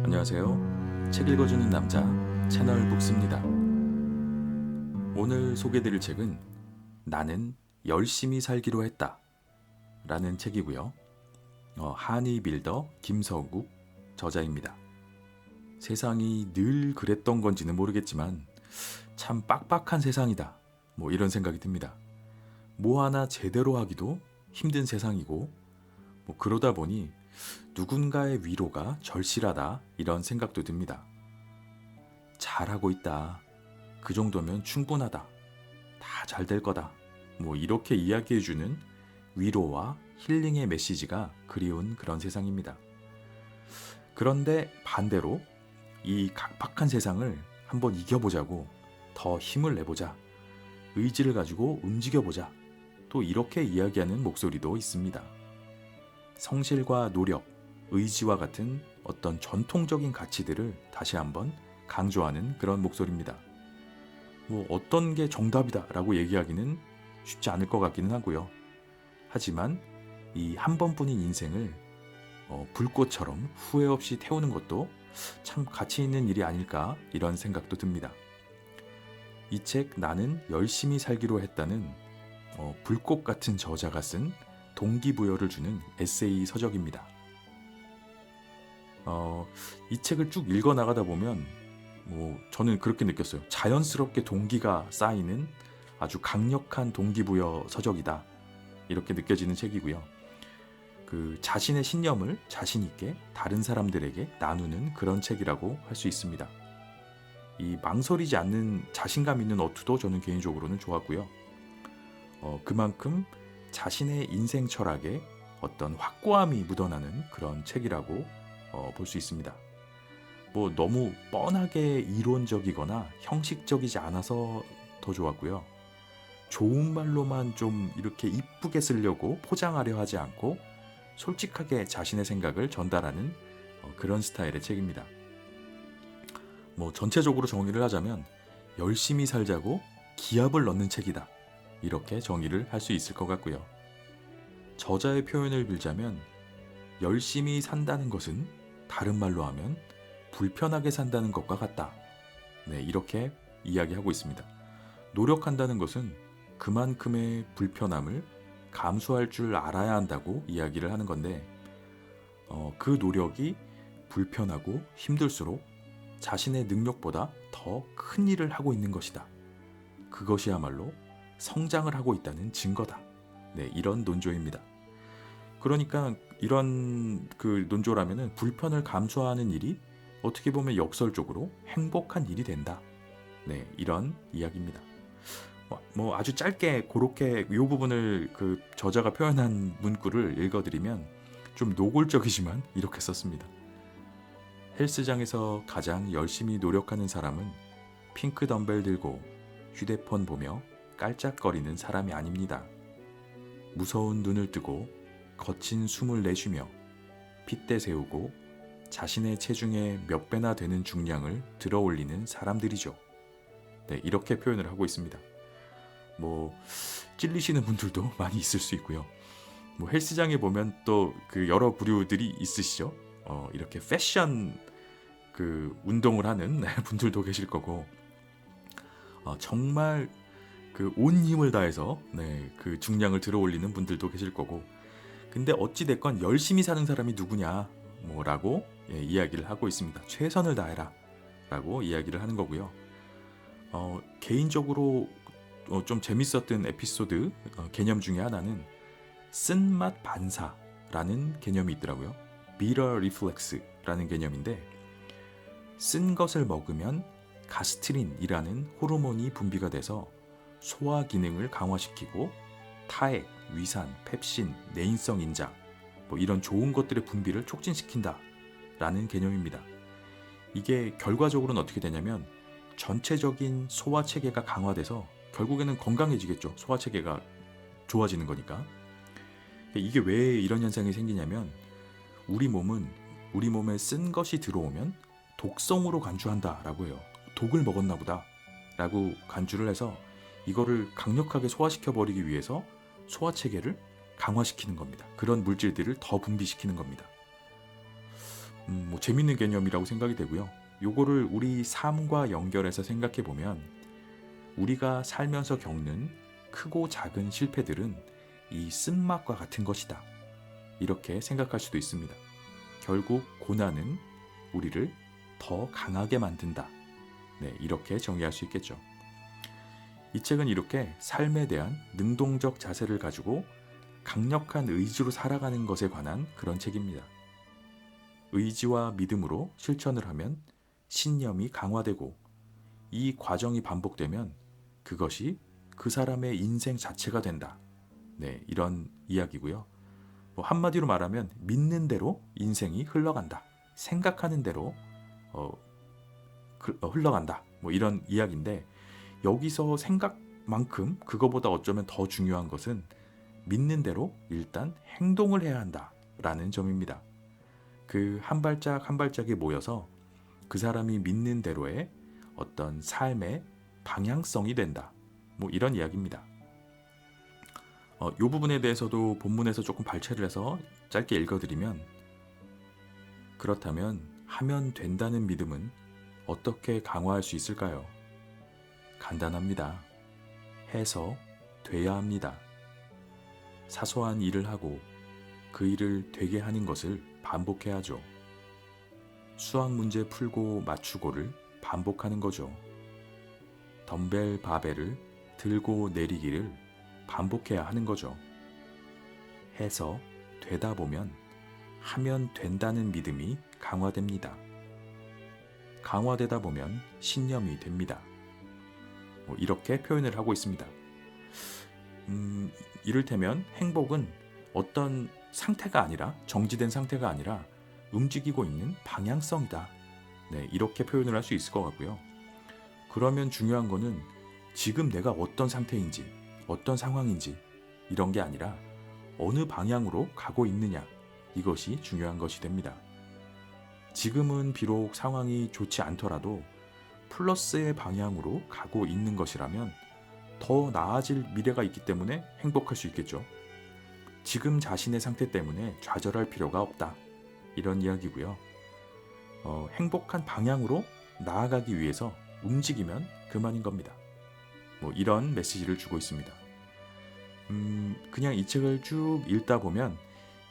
안녕하세요. 책 읽어주는 남자 채널 북스입니다. 오늘 소개드릴 책은 나는 열심히 살기로 했다 라는 책이고요. 한의 빌더 김서국 저자입니다. 세상이 늘 그랬던 건지는 모르겠지만 참 빡빡한 세상이다, 이런 생각이 듭니다. 뭐 하나 제대로 하기도 힘든 세상이고, 그러다 보니 누군가의 위로가 절실하다, 이런 생각도 듭니다. 잘하고 있다, 그 정도면 충분하다, 다 잘 될 거다, 이렇게 이야기해주는 위로와 힐링의 메시지가 그리운 그런 세상입니다. 그런데 반대로 이 각박한 세상을 한번 이겨보자고, 더 힘을 내보자, 의지를 가지고 움직여보자, 또 이렇게 이야기하는 목소리도 있습니다. 성실과 노력, 의지와 같은 어떤 전통적인 가치들을 다시 한번 강조하는 그런 목소리입니다. 어떤 게 정답이다 라고 얘기하기는 쉽지 않을 것 같기는 하고요. 하지만 이 한 번뿐인 인생을 불꽃처럼 후회 없이 태우는 것도 참 가치 있는 일이 아닐까, 이런 생각도 듭니다. 이 책 나는 열심히 살기로 했다는 불꽃 같은 저자가 쓴 동기부여를 주는 에세이 서적입니다. 이 책을 쭉 읽어 나가다 보면 저는 그렇게 느꼈어요. 자연스럽게 동기가 쌓이는 아주 강력한 동기부여 서적이다, 이렇게 느껴지는 책이고요. 그 자신의 신념을 자신 있게 다른 사람들에게 나누는 그런 책이라고 할 수 있습니다. 이 망설이지 않는 자신감 있는 어투도 저는 개인적으로는 좋았고요. 그만큼 자신의 인생 철학에 어떤 확고함이 묻어나는 그런 책이라고 볼 수 있습니다. 너무 뻔하게 이론적이거나 형식적이지 않아서 더 좋았고요. 좋은 말로만 좀 이렇게 이쁘게 쓰려고 포장하려 하지 않고 솔직하게 자신의 생각을 전달하는 그런 스타일의 책입니다. 전체적으로 정의를 하자면 열심히 살자고 기합을 넣는 책이다, 이렇게 정의를 할 수 있을 것 같고요. 저자의 표현을 빌자면 열심히 산다는 것은 다른 말로 하면 불편하게 산다는 것과 같다, 이렇게 이야기하고 있습니다. 노력한다는 것은 그만큼의 불편함을 감수할 줄 알아야 한다고 이야기를 하는 건데, 그 노력이 불편하고 힘들수록 자신의 능력보다 더 큰 일을 하고 있는 것이다, 그것이야말로 성장을 하고 있다는 증거다, 이런 논조입니다. 그러니까 이런 그 논조라면은 불편을 감수하는 일이 어떻게 보면 역설적으로 행복한 일이 된다, 이런 이야기입니다. 아주 짧게 그렇게 이 부분을 그 저자가 표현한 문구를 읽어드리면 좀 노골적이지만 이렇게 썼습니다. 헬스장에서 가장 열심히 노력하는 사람은 핑크 덤벨 들고 휴대폰 보며 깔짝거리는 사람이 아닙니다. 무서운 눈을 뜨고 거친 숨을 내쉬며 핏대 세우고 자신의 체중의 몇 배나 되는 중량을 들어 올리는 사람들이죠. 이렇게 표현을 하고 있습니다. 찔리시는 분들도 많이 있을 수 있고요. 헬스장에 보면 또 그 여러 부류들이 있으시죠. 이렇게 패션 그 운동을 하는 분들도 계실 거고, 정말 그 온 힘을 다해서 그 중량을 들어 올리는 분들도 계실 거고, 근데 어찌 됐건 열심히 사는 사람이 누구냐 라고 이야기를 하고 있습니다. 최선을 다해라 라고 이야기를 하는 거고요. 개인적으로 좀 재밌었던 에피소드 개념 중에 하나는 쓴맛 반사라는 개념이 있더라고요. bitter reflex라는 개념인데, 쓴 것을 먹으면 가스트린이라는 호르몬이 분비가 돼서 소화 기능을 강화시키고 타액, 위산, 펩신, 내인성 인자 이런 좋은 것들의 분비를 촉진시킨다 라는 개념입니다. 이게 결과적으로는 어떻게 되냐면 전체적인 소화체계가 강화돼서 결국에는 건강해지겠죠. 소화체계가 좋아지는 거니까. 이게 왜 이런 현상이 생기냐면 우리 몸에 쓴 것이 들어오면 독성으로 간주한다라고 해요. 독을 먹었나 보다 라고 간주를 해서 이거를 강력하게 소화시켜버리기 위해서 소화체계를 강화시키는 겁니다. 그런 물질들을 더 분비시키는 겁니다. 재밌는 개념이라고 생각이 되고요. 요거를 우리 삶과 연결해서 생각해 보면 우리가 살면서 겪는 크고 작은 실패들은 이 쓴맛과 같은 것이다. 이렇게 생각할 수도 있습니다. 결국 고난은 우리를 더 강하게 만든다. 네, 이렇게 정의할 수 있겠죠. 이 책은 이렇게 삶에 대한 능동적 자세를 가지고 강력한 의지로 살아가는 것에 관한 그런 책입니다. 의지와 믿음으로 실천을 하면 신념이 강화되고 이 과정이 반복되면 그것이 그 사람의 인생 자체가 된다. 네, 이런 이야기고요. 한마디로 말하면 믿는 대로 인생이 흘러간다. 생각하는 대로 흘러간다. 이런 이야기인데 여기서 생각만큼 그거보다 어쩌면 더 중요한 것은 믿는 대로 일단 행동을 해야 한다라는 점입니다. 그 한 발짝 한 발짝이 모여서 그 사람이 믿는 대로의 어떤 삶의 방향성이 된다. 이런 이야기입니다. 이 부분에 대해서도 본문에서 조금 발췌를 해서 짧게 읽어드리면 그렇다면 하면 된다는 믿음은 어떻게 강화할 수 있을까요? 간단합니다. 해서 돼야 합니다. 사소한 일을 하고 그 일을 되게 하는 것을 반복해야죠. 수학 문제 풀고 맞추고를 반복하는 거죠. 덤벨 바벨을 들고 내리기를 반복해야 하는 거죠. 해서 되다 보면 하면 된다는 믿음이 강화됩니다. 강화되다 보면 신념이 됩니다. 이렇게 표현을 하고 있습니다. 이를테면 행복은 어떤 상태가 아니라 정지된 상태가 아니라 움직이고 있는 방향성이다. 네, 이렇게 표현을 할 수 있을 것 같고요. 그러면 중요한 거는 지금 내가 어떤 상태인지 어떤 상황인지 이런 게 아니라 어느 방향으로 가고 있느냐 이것이 중요한 것이 됩니다. 지금은 비록 상황이 좋지 않더라도 플러스의 방향으로 가고 있는 것이라면 더 나아질 미래가 있기 때문에 행복할 수 있겠죠. 지금 자신의 상태 때문에 좌절할 필요가 없다. 이런 이야기고요. 행복한 방향으로 나아가기 위해서 움직이면 그만인 겁니다. 이런 메시지를 주고 있습니다. 그냥 이 책을 쭉 읽다 보면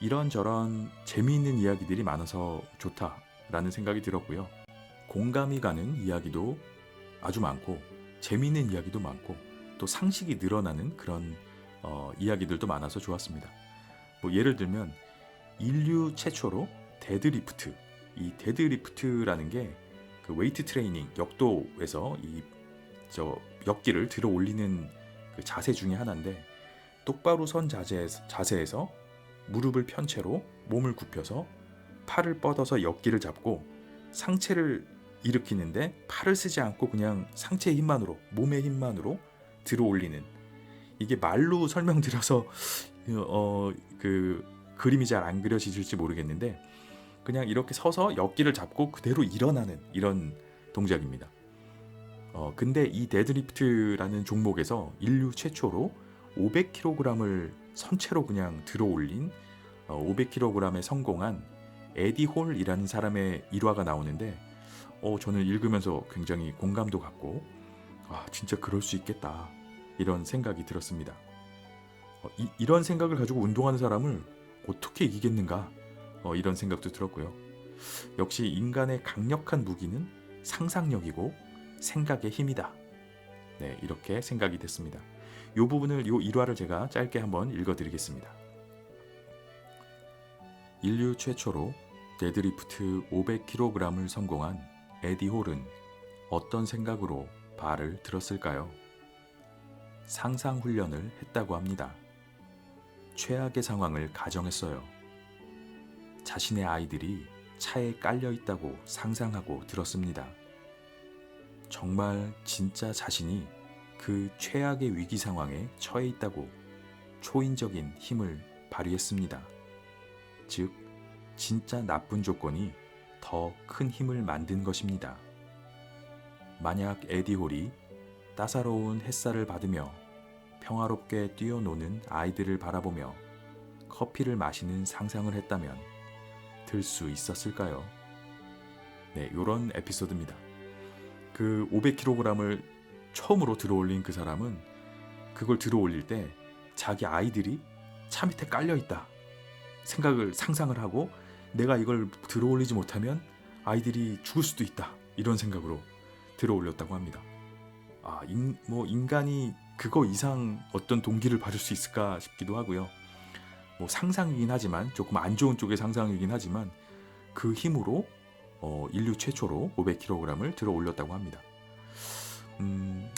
이런저런 재미있는 이야기들이 많아서 좋다라는 생각이 들었고요. 공감이 가는 이야기도 아주 많고 재미있는 이야기도 많고 또 상식이 늘어나는 그런 이야기들도 많아서 좋았습니다. 예를 들면 인류 최초로 데드리프트, 이 데드리프트라는 게 그 웨이트 트레이닝 역도에서 역기를 들어 올리는 그 자세 중에 하나인데 똑바로 선 자세에서 무릎을 편 채로 몸을 굽혀서 팔을 뻗어서 역기를 잡고 상체를 일으키는데 팔을 쓰지 않고 그냥 상체의 힘만으로 몸의 힘만으로 들어 올리는 이게 말로 설명드려서 그 그림이 잘 안 그려지실지 모르겠는데 그냥 이렇게 서서 역기를 잡고 그대로 일어나는 이런 동작입니다. 근데 이 데드리프트라는 종목에서 인류 최초로 500kg을 선체로 그냥 들어 올린 500kg에 성공한 에디 홀이라는 사람의 일화가 나오는데 저는 읽으면서 굉장히 공감도 갖고 진짜 그럴 수 있겠다 이런 생각이 들었습니다. 이런 생각을 가지고 운동하는 사람을 어떻게 이기겠는가 이런 생각도 들었고요. 역시 인간의 강력한 무기는 상상력이고 생각의 힘이다. 네, 이렇게 생각이 됐습니다. 이 부분을 이 일화를 제가 짧게 한번 읽어드리겠습니다. 인류 최초로 데드리프트 500kg을 성공한 에디 홀은 어떤 생각으로 발을 들었을까요? 상상 훈련을 했다고 합니다. 최악의 상황을 가정했어요. 자신의 아이들이 차에 깔려 있다고 상상하고 들었습니다. 정말 진짜 자신이 그 최악의 위기 상황에 처해 있다고 초인적인 힘을 발휘했습니다. 즉, 진짜 나쁜 조건이 더 큰 힘을 만든 것입니다. 만약 에디 홀이 따사로운 햇살을 받으며 평화롭게 뛰어노는 아이들을 바라보며 커피를 마시는 상상을 했다면 들 수 있었을까요? 네, 요런 에피소드입니다. 그 500kg을 처음으로 들어올린 그 사람은 그걸 들어올릴 때 자기 아이들이 차 밑에 깔려있다 상상을 하고 내가 이걸 들어올리지 못하면 아이들이 죽을 수도 있다 이런 생각으로 들어올렸다고 합니다. 인간이 그거 이상 어떤 동기를 받을 수 있을까 싶기도 하고요. 상상이긴 하지만 조금 안 좋은 쪽의 상상이긴 하지만 그 힘으로 인류 최초로 500kg을 들어 올렸다고 합니다.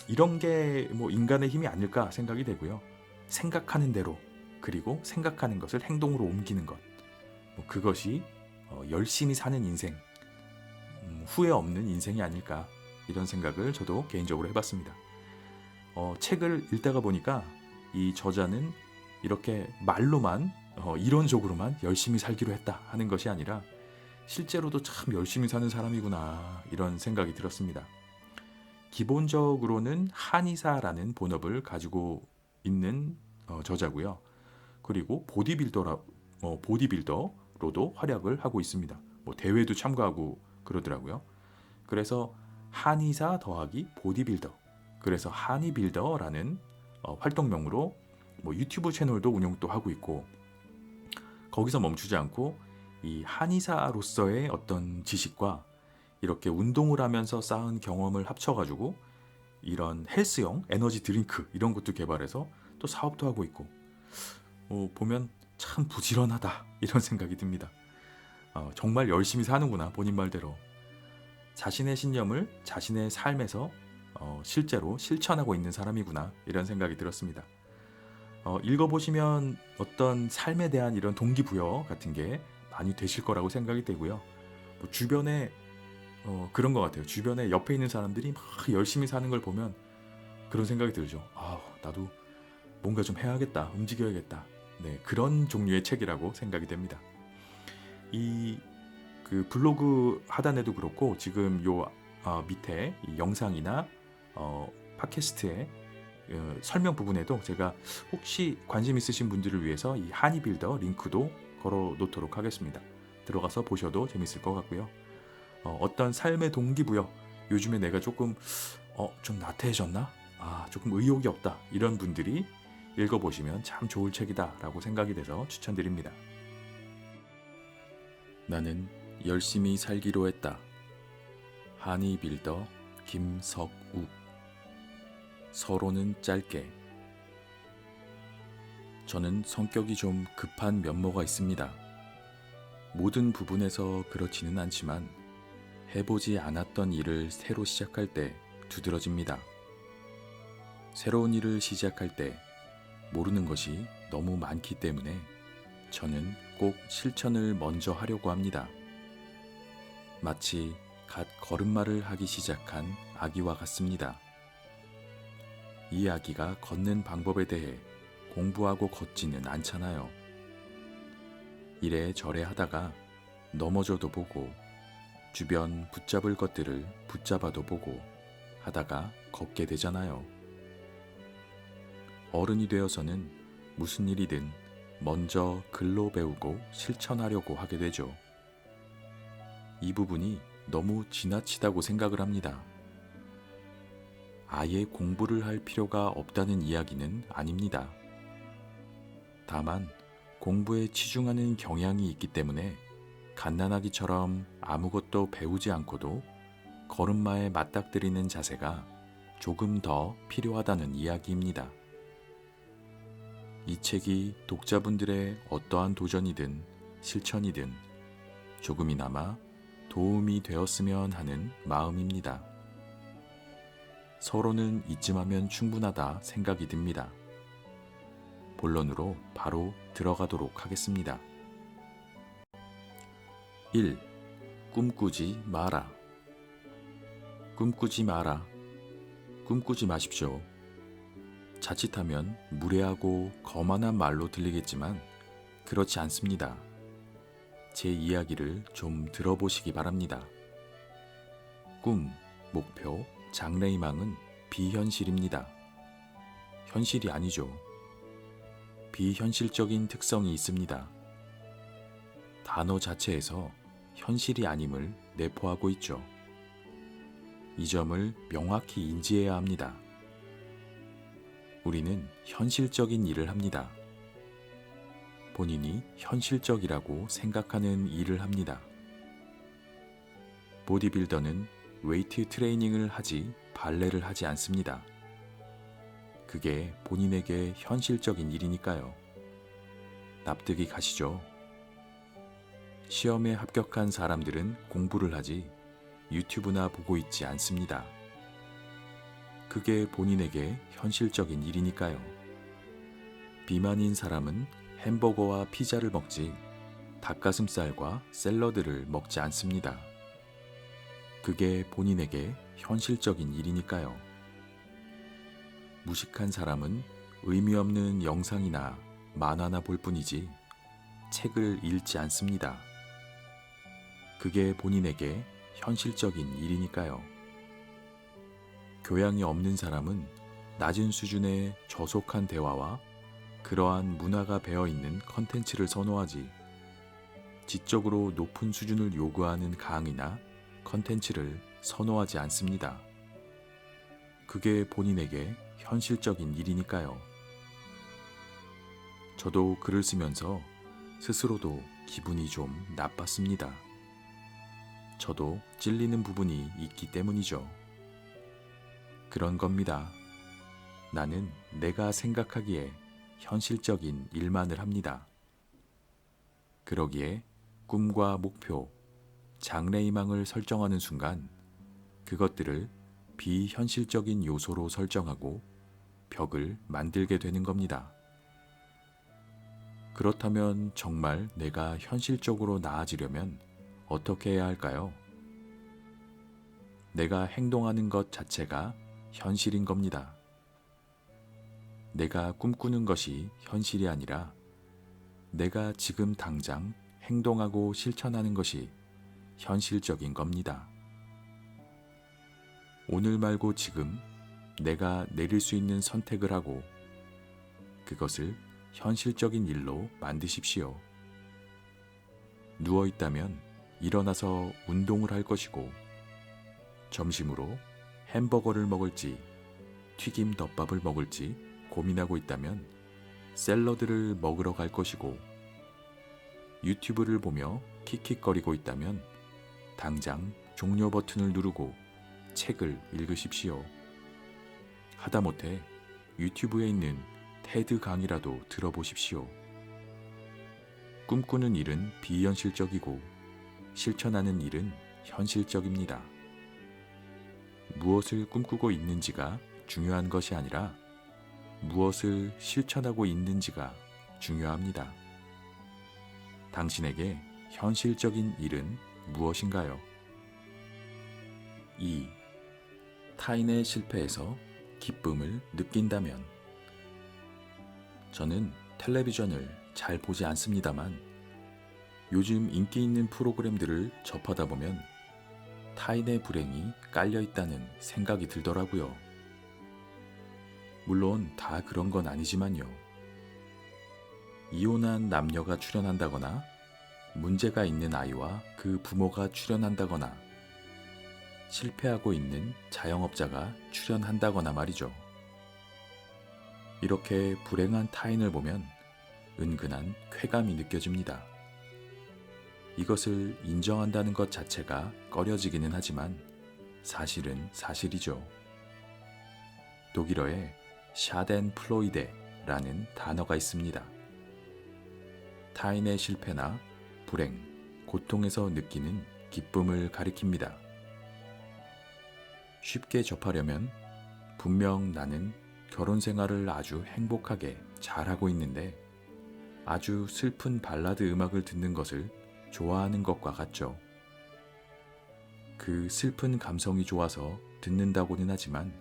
이런 게 인간의 힘이 아닐까 생각이 되고요. 생각하는 대로 그리고 생각하는 것을 행동으로 옮기는 것 그것이 열심히 사는 인생 후회 없는 인생이 아닐까 이런 생각을 저도 개인적으로 해봤습니다. 책을 읽다가 보니까 이 저자는 이렇게 말로만 이론적으로만 열심히 살기로 했다 하는 것이 아니라 실제로도 참 열심히 사는 사람이구나 이런 생각이 들었습니다. 기본적으로는 한의사라는 본업을 가지고 있는 저자고요. 그리고 보디빌더로도 활약을 하고 있습니다. 대회도 참가하고 그러더라고요. 그래서 한의사 더하기 보디빌더 그래서 한의빌더라는 활동명으로 유튜브 채널도 운영도 하고 있고 거기서 멈추지 않고 이 한의사로서의 어떤 지식과 이렇게 운동을 하면서 쌓은 경험을 합쳐가지고 이런 헬스용 에너지 드링크 이런 것도 개발해서 또 사업도 하고 있고 보면 참 부지런하다 이런 생각이 듭니다. 정말 열심히 사는구나 본인 말대로 자신의 신념을 자신의 삶에서 실제로 실천하고 있는 사람이구나 이런 생각이 들었습니다. 읽어보시면 어떤 삶에 대한 이런 동기부여 같은 게 많이 되실 거라고 생각이 되고요. 주변에 그런 것 같아요. 주변에 옆에 있는 사람들이 막 열심히 사는 걸 보면 그런 생각이 들죠. 나도 뭔가 좀 해야겠다, 움직여야겠다. 네, 그런 종류의 책이라고 생각이 됩니다. 그 블로그 하단에도 그렇고 지금 요 밑에 이 영상이나 팟캐스트의 설명 부분에도 제가 혹시 관심 있으신 분들을 위해서 이 한의빌더 링크도 걸어 놓도록 하겠습니다. 들어가서 보셔도 재밌을 것 같고요. 어떤 삶의 동기부여 요즘에 내가 조금 좀 나태해졌나? 조금 의욕이 없다 이런 분들이 읽어보시면 참 좋을 책이다 라고 생각이 돼서 추천드립니다. 나는 열심히 살기로 했다. 한의빌더 김석욱. 서로는 짧게. 저는 성격이 좀 급한 면모가 있습니다. 모든 부분에서 그렇지는 않지만 해보지 않았던 일을 새로 시작할 때 두드러집니다. 새로운 일을 시작할 때 모르는 것이 너무 많기 때문에 저는 꼭 실천을 먼저 하려고 합니다. 마치 갓 걸음마를 하기 시작한 아기와 같습니다. 이 아기가 걷는 방법에 대해 공부하고 걷지는 않잖아요. 이래저래 하다가 넘어져도 보고 주변 붙잡을 것들을 붙잡아도 보고 하다가 걷게 되잖아요. 어른이 되어서는 무슨 일이든 먼저 글로 배우고 실천하려고 하게 되죠. 이 부분이 너무 지나치다고 생각을 합니다. 아예 공부를 할 필요가 없다는 이야기는 아닙니다. 다만 공부에 치중하는 경향이 있기 때문에 갓난아기처럼 아무것도 배우지 않고도 걸음마에 맞닥뜨리는 자세가 조금 더 필요하다는 이야기입니다. 이 책이 독자분들의 어떠한 도전이든 실천이든 조금이나마 도움이 되었으면 하는 마음입니다. 서로는 이쯤하면 충분하다 생각이 듭니다. 본론으로 바로 들어가도록 하겠습니다. 1. 꿈꾸지 마라. 꿈꾸지 마라. 꿈꾸지 마십시오. 자칫하면 무례하고 거만한 말로 들리겠지만 그렇지 않습니다. 제 이야기를 좀 들어보시기 바랍니다. 꿈, 목표, 장래희망은 비현실입니다. 현실이 아니죠. 비현실적인 특성이 있습니다. 단어 자체에서 현실이 아님을 내포하고 있죠. 이 점을 명확히 인지해야 합니다. 우리는 현실적인 일을 합니다. 본인이 현실적이라고 생각하는 일을 합니다. 보디빌더는 웨이트 트레이닝을 하지 발레를 하지 않습니다. 그게 본인에게 현실적인 일이니까요. 납득이 가시죠? 시험에 합격한 사람들은 공부를 하지 유튜브나 보고 있지 않습니다. 그게 본인에게 현실적인 일이니까요. 비만인 사람은 햄버거와 피자를 먹지 닭가슴살과 샐러드를 먹지 않습니다. 그게 본인에게 현실적인 일이니까요. 무식한 사람은 의미 없는 영상이나 만화나 볼 뿐이지 책을 읽지 않습니다. 그게 본인에게 현실적인 일이니까요. 교양이 없는 사람은 낮은 수준의 저속한 대화와 그러한 문화가 배어있는 컨텐츠를 선호하지 지적으로 높은 수준을 요구하는 강의나 컨텐츠를 선호하지 않습니다. 그게 본인에게 현실적인 일이니까요. 저도 글을 쓰면서 스스로도 기분이 좀 나빴습니다. 저도 찔리는 부분이 있기 때문이죠. 그런 겁니다. 나는 내가 생각하기에 현실적인 일만을 합니다. 그러기에 꿈과 목표, 장래희망을 설정하는 순간 그것들을 비현실적인 요소로 설정하고 벽을 만들게 되는 겁니다. 그렇다면 정말 내가 현실적으로 나아지려면 어떻게 해야 할까요? 내가 행동하는 것 자체가 현실인 겁니다. 내가 꿈꾸는 것이 현실이 아니라 내가 지금 당장 행동하고 실천하는 것이 현실적인 겁니다. 오늘 말고 지금 내가 내릴 수 있는 선택을 하고 그것을 현실적인 일로 만드십시오. 누워 있다면 일어나서 운동을 할 것이고 점심으로 햄버거를 먹을지 튀김 덮밥을 먹을지 고민하고 있다면 샐러드를 먹으러 갈 것이고 유튜브를 보며 킥킥거리고 있다면 당장 종료 버튼을 누르고 책을 읽으십시오. 하다못해 유튜브에 있는 테드 강의라도 들어보십시오. 꿈꾸는 일은 비현실적이고 실천하는 일은 현실적입니다. 무엇을 꿈꾸고 있는지가 중요한 것이 아니라 무엇을 실천하고 있는지가 중요합니다. 당신에게 현실적인 일은 무엇인가요? 2. 타인의 실패에서 기쁨을 느낀다면. 저는 텔레비전을 잘 보지 않습니다만 요즘 인기 있는 프로그램들을 접하다 보면 타인의 불행이 깔려 있다는 생각이 들더라고요. 물론 다 그런 건 아니지만요. 이혼한 남녀가 출연한다거나 문제가 있는 아이와 그 부모가 출연한다거나 실패하고 있는 자영업자가 출연한다거나 말이죠. 이렇게 불행한 타인을 보면 은근한 쾌감이 느껴집니다. 이것을 인정한다는 것 자체가 꺼려지기는 하지만 사실은 사실이죠. 독일어에 샤덴플로이데라는 단어가 있습니다. 타인의 실패나 불행, 고통에서 느끼는 기쁨을 가리킵니다. 쉽게 접하려면 분명 나는 결혼 생활을 아주 행복하게 잘하고 있는데 아주 슬픈 발라드 음악을 듣는 것을 좋아하는 것과 같죠. 그 슬픈 감성이 좋아서 듣는다고는 하지만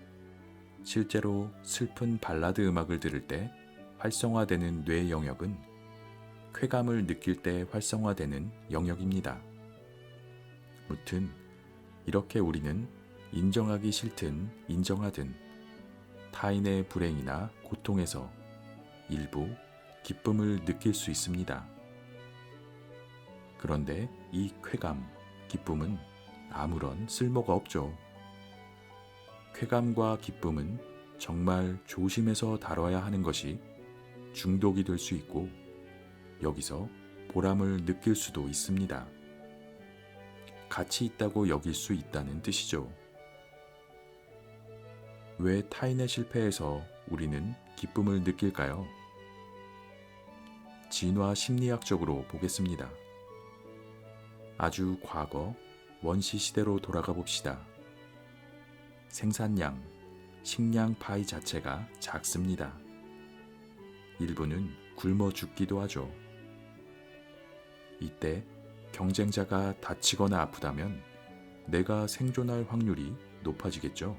실제로 슬픈 발라드 음악을 들을 때 활성화되는 뇌 영역은 쾌감을 느낄 때 활성화되는 영역입니다. 무튼 이렇게 우리는 인정하기 싫든 인정하든 타인의 불행이나 고통에서 일부 기쁨을 느낄 수 있습니다. 그런데 이 쾌감, 기쁨은 아무런 쓸모가 없죠. 쾌감과 기쁨은 정말 조심해서 다뤄야 하는 것이 중독이 될 수 있고 여기서 보람을 느낄 수도 있습니다. 가치 있다고 여길 수 있다는 뜻이죠. 왜 타인의 실패에서 우리는 기쁨을 느낄까요? 진화 심리학적으로 보겠습니다. 아주 과거 원시 시대로 돌아가 봅시다. 생산량, 식량 파이 자체가 작습니다. 일부는 굶어 죽기도 하죠. 이때 경쟁자가 다치거나 아프다면 내가 생존할 확률이 높아지겠죠.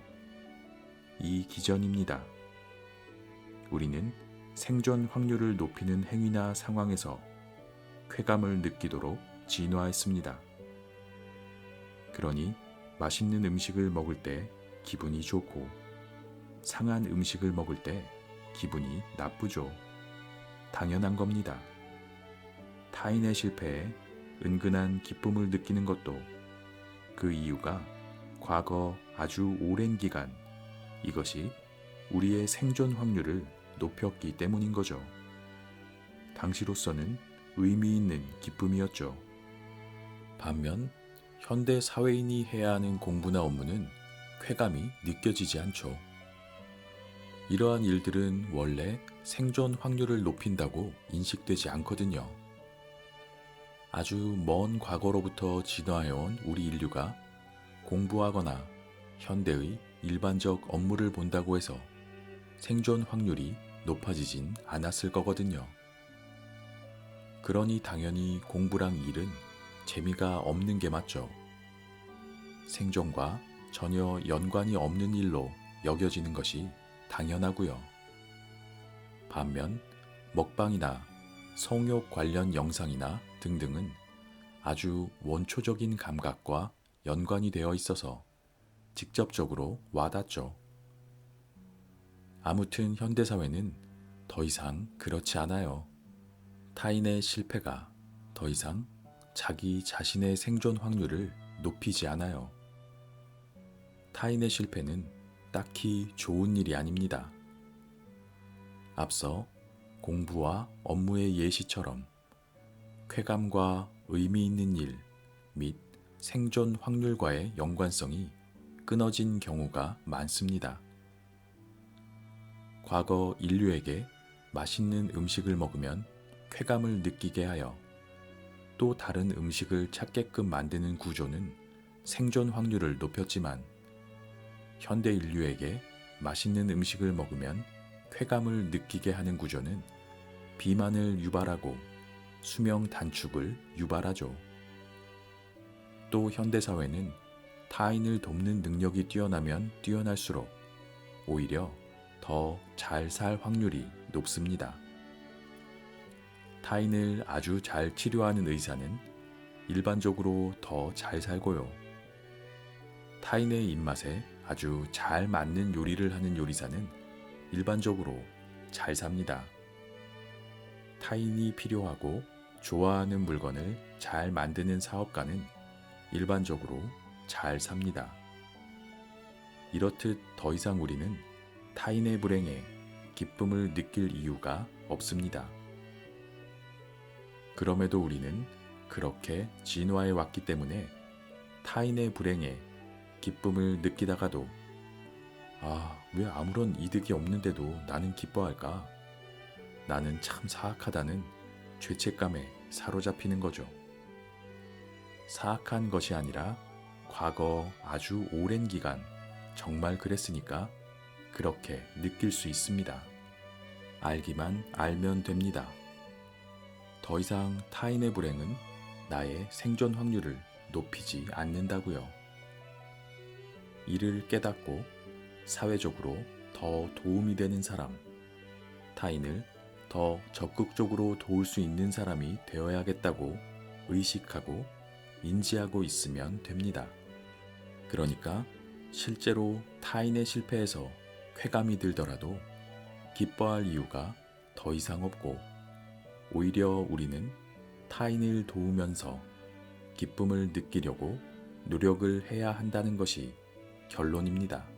이 기전입니다. 우리는 생존 확률을 높이는 행위나 상황에서 쾌감을 느끼도록 진화했습니다. 그러니 맛있는 음식을 먹을 때 기분이 좋고 상한 음식을 먹을 때 기분이 나쁘죠. 당연한 겁니다. 타인의 실패에 은근한 기쁨을 느끼는 것도 그 이유가 과거 아주 오랜 기간 이것이 우리의 생존 확률을 높였기 때문인 거죠. 당시로서는 의미 있는 기쁨이었죠. 반면 현대 사회인이 해야 하는 공부나 업무는 쾌감이 느껴지지 않죠. 이러한 일들은 원래 생존 확률을 높인다고 인식되지 않거든요. 아주 먼 과거로부터 진화해온 우리 인류가 공부하거나 현대의 일반적 업무를 본다고 해서 생존 확률이 높아지진 않았을 거거든요. 그러니 당연히 공부랑 일은 재미가 없는 게 맞죠. 생존과 전혀 연관이 없는 일로 여겨지는 것이 당연하고요. 반면 먹방이나 성욕 관련 영상이나 등등은 아주 원초적인 감각과 연관이 되어 있어서 직접적으로 와닿죠. 아무튼 현대사회는 더 이상 그렇지 않아요. 타인의 실패가 더 이상 자기 자신의 생존 확률을 높이지 않아요. 타인의 실패는 딱히 좋은 일이 아닙니다. 앞서 공부와 업무의 예시처럼 쾌감과 의미 있는 일 및 생존 확률과의 연관성이 끊어진 경우가 많습니다. 과거 인류에게 맛있는 음식을 먹으면 쾌감을 느끼게 하여 또 다른 음식을 찾게끔 만드는 구조는 생존 확률을 높였지만 현대 인류에게 맛있는 음식을 먹으면 쾌감을 느끼게 하는 구조는 비만을 유발하고 수명 단축을 유발하죠. 또 현대사회는 타인을 돕는 능력이 뛰어나면 뛰어날수록 오히려 더 잘 살 확률이 높습니다. 타인을 아주 잘 치료하는 의사는 일반적으로 더 잘 살고요. 타인의 입맛에 아주 잘 맞는 요리를 하는 요리사는 일반적으로 잘 삽니다. 타인이 필요하고 좋아하는 물건을 잘 만드는 사업가는 일반적으로 잘 삽니다. 이렇듯 더 이상 우리는 타인의 불행에 기쁨을 느낄 이유가 없습니다. 그럼에도 우리는 그렇게 진화해 왔기 때문에 타인의 불행에 기쁨을 느끼다가도 왜 아무런 이득이 없는데도 나는 기뻐할까? 나는 참 사악하다는 죄책감에 사로잡히는 거죠. 사악한 것이 아니라 과거 아주 오랜 기간 정말 그랬으니까 그렇게 느낄 수 있습니다. 알기만 알면 됩니다. 더 이상 타인의 불행은 나의 생존 확률을 높이지 않는다고요. 이를 깨닫고 사회적으로 더 도움이 되는 사람, 타인을 더 적극적으로 도울 수 있는 사람이 되어야겠다고 의식하고 인지하고 있으면 됩니다. 그러니까 실제로 타인의 실패에서 쾌감이 들더라도 기뻐할 이유가 더 이상 없고 오히려 우리는 타인을 도우면서 기쁨을 느끼려고 노력을 해야 한다는 것이 결론입니다.